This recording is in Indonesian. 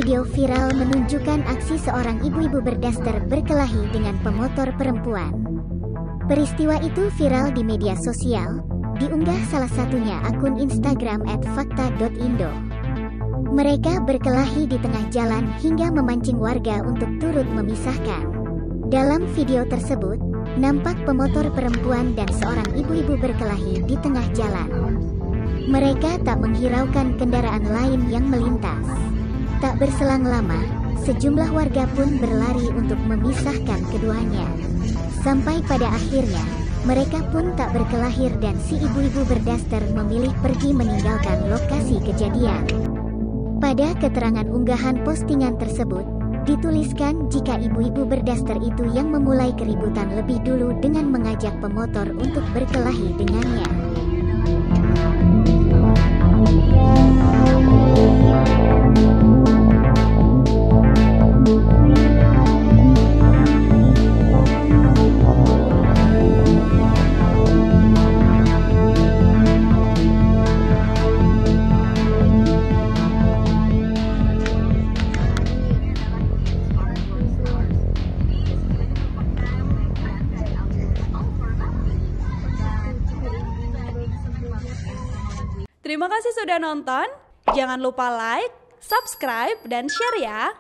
video viral menunjukkan aksi seorang ibu-ibu berdaster berkelahi dengan pemotor perempuan. Peristiwa itu viral di media sosial, diunggah salah satunya akun Instagram @fakta.indo. Mereka berkelahi di tengah jalan hingga memancing warga untuk turut memisahkan. Dalam video tersebut, nampak pemotor perempuan dan seorang ibu-ibu berkelahi di tengah jalan. Mereka tak menghiraukan kendaraan lain yang melintas. Tak berselang lama, sejumlah warga pun berlari untuk memisahkan keduanya. Sampai pada akhirnya, mereka pun tak berkelahir dan si ibu-ibu berdaster memilih pergi meninggalkan lokasi kejadian. Pada keterangan unggahan postingan tersebut, dituliskan jika ibu-ibu berdaster itu yang memulai keributan lebih dulu dengan mengajak pemotor untuk berkelahi dengannya. Terima kasih sudah nonton. Jangan lupa like, subscribe, dan share ya.